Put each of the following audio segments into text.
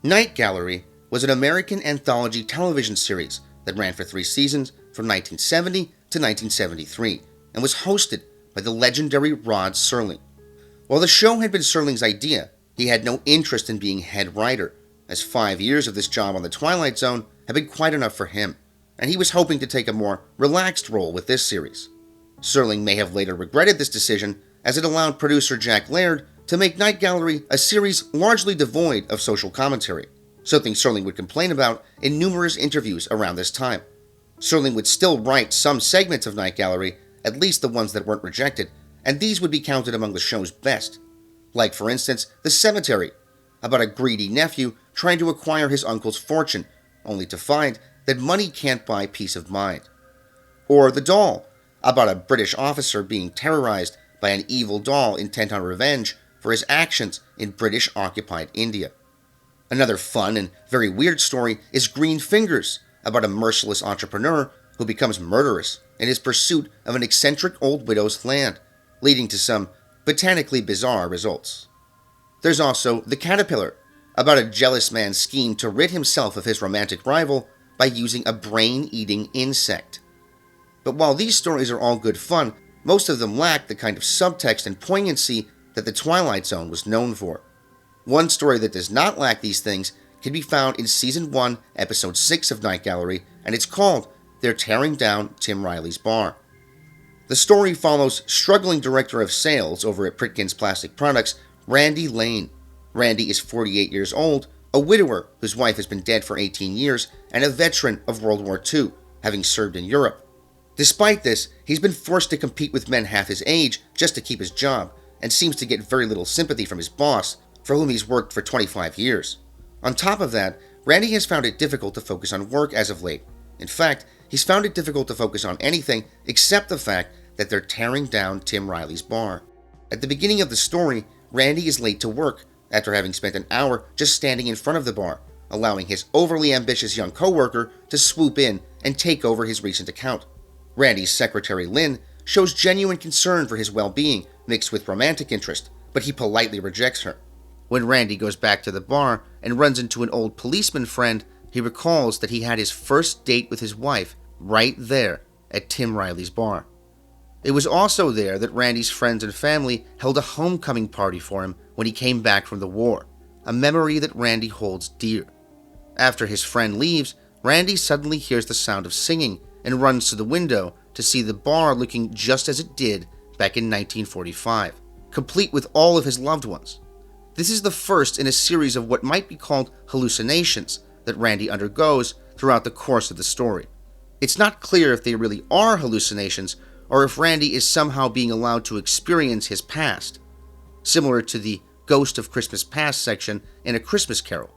Night Gallery was an American anthology television series that ran for 3 seasons from 1970 to 1973 and was hosted by the legendary Rod Serling. While the show had been Serling's idea, he had no interest in being head writer, as 5 years of this job on The Twilight Zone had been quite enough for him, and he was hoping to take a more relaxed role with this series. Serling may have later regretted this decision, as it allowed producer Jack Laird to make Night Gallery a series largely devoid of social commentary, something Serling would complain about in numerous interviews around this time. Serling would still write some segments of Night Gallery, at least the ones that weren't rejected, and these would be counted among the show's best. Like, for instance, The Cemetery, about a greedy nephew trying to acquire his uncle's fortune, only to find that money can't buy peace of mind. Or The Doll, about a British officer being terrorized by an evil doll intent on revenge for his actions in British-occupied India. Another fun and very weird story is Green Fingers, about a merciless entrepreneur who becomes murderous in his pursuit of an eccentric old widow's land, leading to some botanically bizarre results. There's also The Caterpillar, about a jealous man's scheme to rid himself of his romantic rival by using a brain-eating insect. But while these stories are all good fun, most of them lack the kind of subtext and poignancy that The Twilight Zone was known for. One story that does not lack these things can be found in Season 1, Episode 6 of Night Gallery, and it's called They're Tearing Down Tim Riley's Bar. The story follows struggling director of sales over at Pritkin's Plastic Products, Randy Lane. Randy is 48 years old, a widower whose wife has been dead for 18 years, and a veteran of World War II, having served in Europe. Despite this, he's been forced to compete with men half his age just to keep his job, and seems to get very little sympathy from his boss, for whom he's worked for 25 years. On top of that, Randy has found it difficult to focus on work as of late. In fact, he's found it difficult to focus on anything except the fact that they're tearing down Tim Riley's bar. At the beginning of the story, Randy is late to work after having spent an hour just standing in front of the bar, allowing his overly ambitious young coworker to swoop in and take over his recent account. Randy's secretary, Lynn, shows genuine concern for his well-being mixed with romantic interest, but he politely rejects her. When Randy goes back to the bar and runs into an old policeman friend, he recalls that he had his first date with his wife right there at Tim Riley's bar. It was also there that Randy's friends and family held a homecoming party for him when he came back from the war, a memory that Randy holds dear. After his friend leaves, Randy suddenly hears the sound of singing and runs to the window to see the bar looking just as it did back in 1945, complete with all of his loved ones. This is the first in a series of what might be called hallucinations that Randy undergoes throughout the course of the story. It's not clear if they really are hallucinations or if Randy is somehow being allowed to experience his past, similar to the Ghost of Christmas Past section in A Christmas Carol.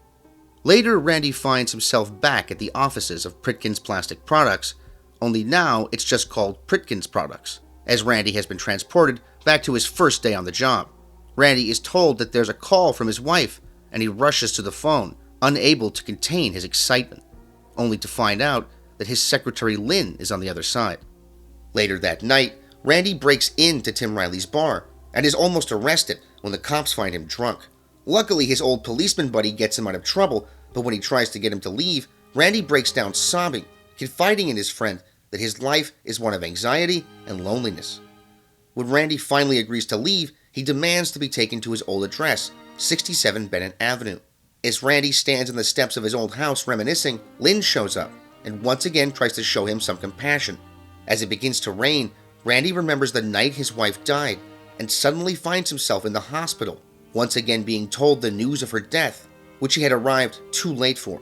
Later, Randy finds himself back at the offices of Pritkin's Plastic Products, only now it's just called Pritkin's Products, as Randy has been transported back to his first day on the job. Randy is told that there's a call from his wife, and he rushes to the phone, unable to contain his excitement, only to find out that his secretary Lynn is on the other side. Later that night, Randy breaks into Tim Riley's bar and is almost arrested when the cops find him drunk. Luckily, his old policeman buddy gets him out of trouble, but when he tries to get him to leave, Randy breaks down sobbing, confiding in his friend that his life is one of anxiety and loneliness. When Randy finally agrees to leave, he demands to be taken to his old address, 67 Bennett Avenue. As Randy stands on the steps of his old house reminiscing, Lynn shows up and once again tries to show him some compassion. As it begins to rain, Randy remembers the night his wife died and suddenly finds himself in the hospital, once again being told the news of her death, which he had arrived too late for.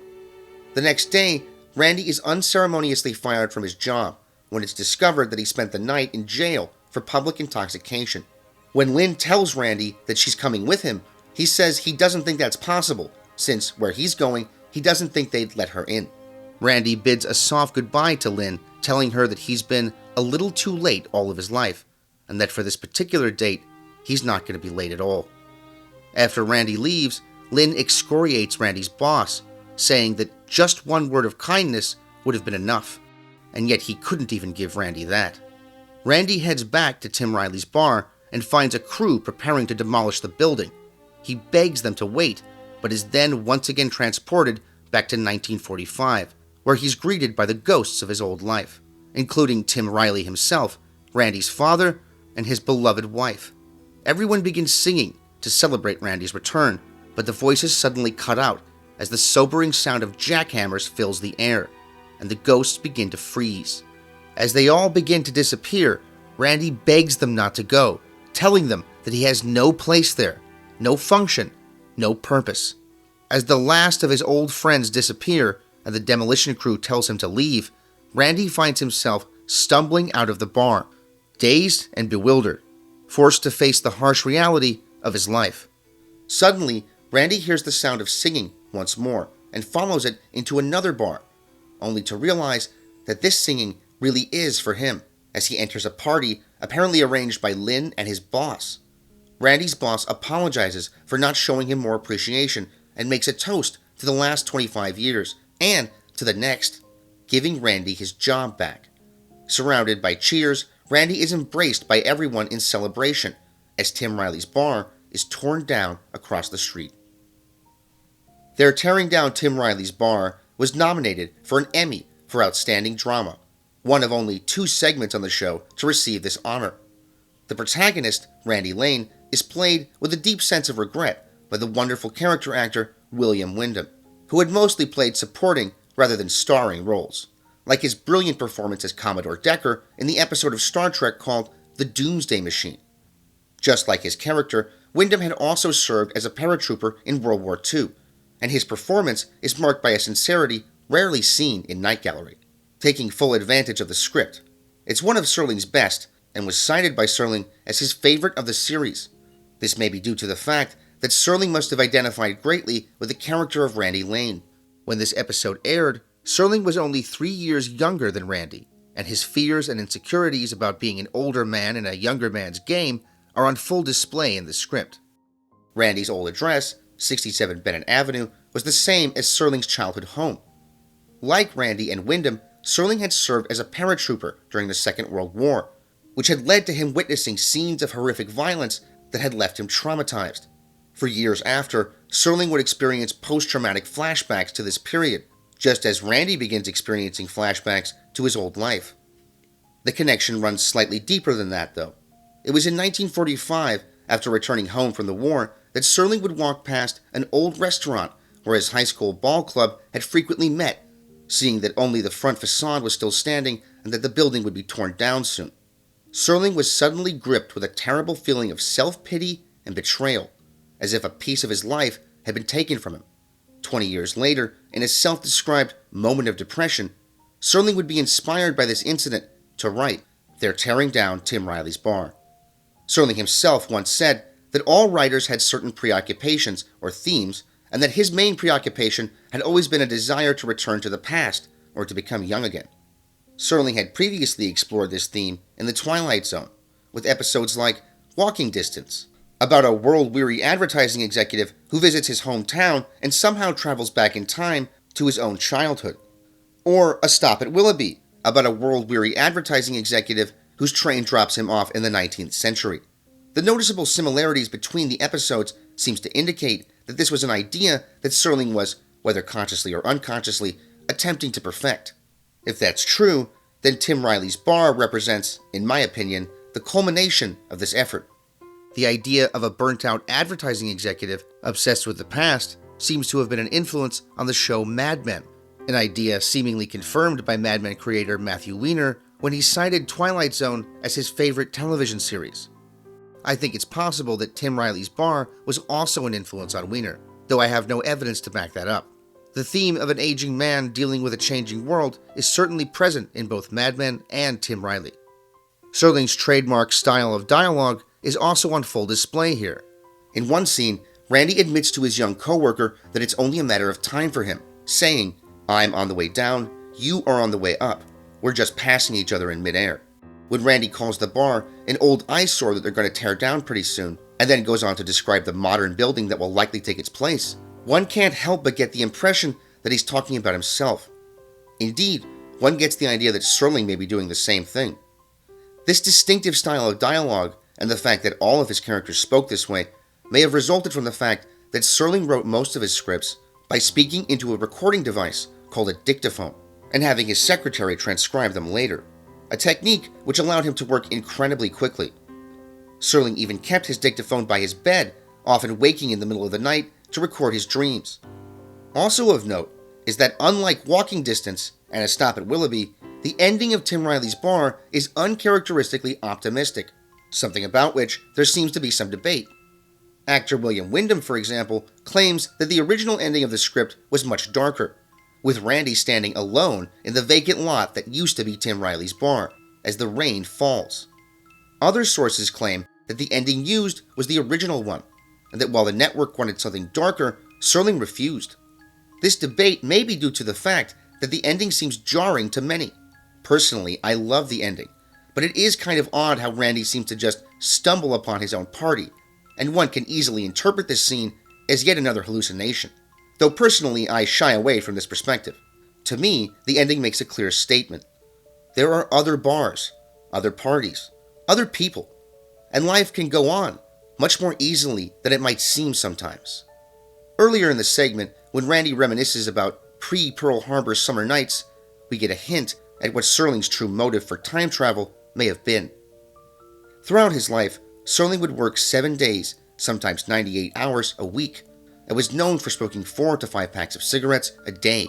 The next day, Randy is unceremoniously fired from his job when it's discovered that he spent the night in jail for public intoxication. When Lynn tells Randy that she's coming with him, he says he doesn't think that's possible, since where he's going, he doesn't think they'd let her in. Randy bids a soft goodbye to Lynn, telling her that he's been a little too late all of his life, and that for this particular date, he's not going to be late at all. After Randy leaves, Lynn excoriates Randy's boss, saying that just one word of kindness would have been enough, and yet he couldn't even give Randy that. Randy heads back to Tim Riley's bar and finds a crew preparing to demolish the building. He begs them to wait, but is then once again transported back to 1945, where he's greeted by the ghosts of his old life, including Tim Riley himself, Randy's father, and his beloved wife. Everyone begins singing to celebrate Randy's return, but the voices suddenly cut out as the sobering sound of jackhammers fills the air, and the ghosts begin to freeze. As they all begin to disappear, Randy begs them not to go, telling them that he has no place there, no function, no purpose. As the last of his old friends disappear and the demolition crew tells him to leave, Randy finds himself stumbling out of the bar, dazed and bewildered, forced to face the harsh reality of his life. Suddenly, Randy hears the sound of singing once more and follows it into another bar, only to realize that this singing really is for him, as he enters a party apparently arranged by Lynn and his boss. Randy's boss apologizes for not showing him more appreciation and makes a toast to the last 25 years and to the next, giving Randy his job back. Surrounded by cheers, Randy is embraced by everyone in celebration as Tim Riley's bar is torn down across the street. Their Tearing Down Tim Riley's Bar was nominated for an Emmy for Outstanding Drama, one of only 2 segments on the show to receive this honor. The protagonist, Randy Lane, is played with a deep sense of regret by the wonderful character actor William Wyndham, who had mostly played supporting rather than starring roles, like his brilliant performance as Commodore Decker in the episode of Star Trek called The Doomsday Machine. Just like his character, Wyndham had also served as a paratrooper in World War II, and his performance is marked by a sincerity rarely seen in Night Gallery, taking full advantage of the script. It's one of Serling's best, and was cited by Serling as his favorite of the series. This may be due to the fact that Serling must have identified greatly with the character of Randy Lane. When this episode aired, Serling was only 3 years younger than Randy, and his fears and insecurities about being an older man in a younger man's game are on full display in the script. Randy's old address, 67 Bennett Avenue, was the same as Serling's childhood home. Like Randy and Wyndham, Serling had served as a paratrooper during the Second World War, which had led to him witnessing scenes of horrific violence that had left him traumatized. For years after, Serling would experience post-traumatic flashbacks to this period, just as Randy begins experiencing flashbacks to his old life. The connection runs slightly deeper than that, though. It was in 1945, after returning home from the war, that Serling would walk past an old restaurant where his high school ball club had frequently met, seeing that only the front facade was still standing and that the building would be torn down soon. Serling was suddenly gripped with a terrible feeling of self-pity and betrayal, as if a piece of his life had been taken from him. 20 years later, in a self-described moment of depression, Serling would be inspired by this incident to write They're Tearing Down Tim Riley's Bar. Serling himself once said that all writers had certain preoccupations or themes, and that his main preoccupation had always been a desire to return to the past or to become young again. Serling had previously explored this theme in The Twilight Zone, with episodes like Walking Distance, about a world-weary advertising executive who visits his hometown and somehow travels back in time to his own childhood, or A Stop at Willoughby, about a world-weary advertising executive whose train drops him off in the 19th century. The noticeable similarities between the episodes seems to indicate that this was an idea that Serling was, whether consciously or unconsciously, attempting to perfect. If that's true, then Tim Riley's Bar represents, in my opinion, the culmination of this effort. The idea of a burnt-out advertising executive obsessed with the past seems to have been an influence on the show Mad Men, an idea seemingly confirmed by Mad Men creator Matthew Weiner when he cited Twilight Zone as his favorite television series. I think it's possible that Tim Riley's Bar was also an influence on Weiner, though I have no evidence to back that up. The theme of an aging man dealing with a changing world is certainly present in both Mad Men and Tim Riley. Serling's trademark style of dialogue is also on full display here. In one scene, Randy admits to his young coworker that it's only a matter of time for him, saying, "I'm on the way down, you are on the way up. We're just passing each other in midair." When Randy calls the bar an old eyesore that they're going to tear down pretty soon, and then goes on to describe the modern building that will likely take its place, one can't help but get the impression that he's talking about himself. Indeed, one gets the idea that Serling may be doing the same thing. This distinctive style of dialogue, and the fact that all of his characters spoke this way, may have resulted from the fact that Serling wrote most of his scripts by speaking into a recording device called a dictaphone and having his secretary transcribe them later, a technique which allowed him to work incredibly quickly. Serling even kept his dictaphone by his bed, often waking in the middle of the night to record his dreams. Also of note is that unlike Walking Distance and A Stop at Willoughby, the ending of Tim Riley's Bar is uncharacteristically optimistic, something about which there seems to be some debate. Actor William Wyndham, for example, claims that the original ending of the script was much darker, with Randy standing alone in the vacant lot that used to be Tim Riley's bar, as the rain falls. Other sources claim that the ending used was the original one, and that while the network wanted something darker, Serling refused. This debate may be due to the fact that the ending seems jarring to many. Personally, I love the ending, but it is kind of odd how Randy seems to just stumble upon his own party, and one can easily interpret this scene as yet another hallucination. Though personally, I shy away from this perspective. To me, the ending makes a clear statement. There are other bars, other parties, other people, and life can go on much more easily than it might seem sometimes. Earlier in the segment, when Randy reminisces about pre-Pearl Harbor summer nights, we get a hint at what Serling's true motive for time travel may have been. Throughout his life, Serling would work 7 days, sometimes 98 hours a week, and was known for smoking 4 to 5 packs of cigarettes a day.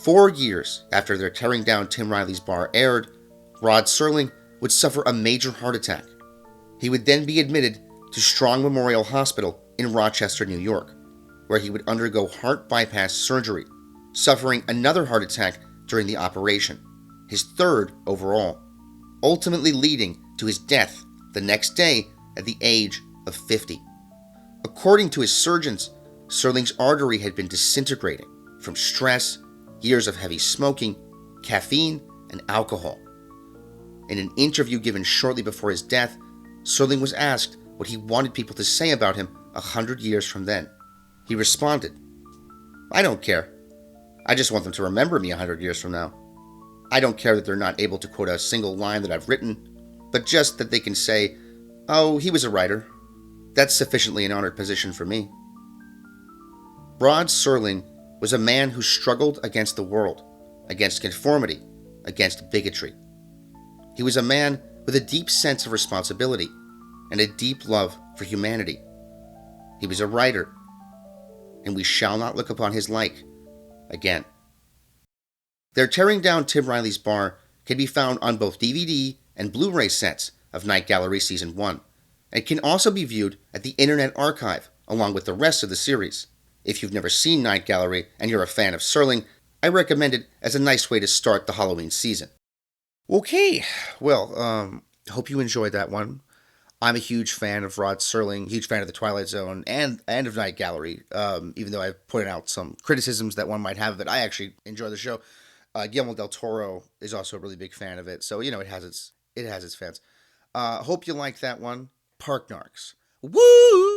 4 years after their Tearing Down Tim Riley's Bar aired, Rod Serling would suffer a major heart attack. He would then be admitted to Strong Memorial Hospital in Rochester, New York, where he would undergo heart bypass surgery, suffering another heart attack during the operation, his third overall, ultimately leading to his death the next day at the age of 50. According to his surgeons, Serling's artery had been disintegrating from stress, years of heavy smoking, caffeine, and alcohol. In an interview given shortly before his death, Serling was asked what he wanted people to say about him 100 years from then. He responded, "I don't care. I just want them to remember me 100 years from now. I don't care that they're not able to quote a single line that I've written, but just that they can say, 'Oh, he was a writer.' That's sufficiently an honored position for me." Rod Serling was a man who struggled against the world, against conformity, against bigotry. He was a man with a deep sense of responsibility and a deep love for humanity. He was a writer, and we shall not look upon his like again. Their Tearing Down Tim Riley's Bar can be found on both DVD and Blu-ray sets of Night Gallery Season 1, and can also be viewed at the Internet Archive along with the rest of the series. If you've never seen Night Gallery and you're a fan of Serling, I recommend it as a nice way to start the Halloween season. Okay, well, hope you enjoyed that one. I'm a huge fan of Rod Serling, huge fan of The Twilight Zone, and of Night Gallery, even though I've pointed out some criticisms that one might have of it. I actually enjoy the show. Guillermo del Toro is also a really big fan of it, so, it has its fans. Hope you like that one. Park Narcs. Woo!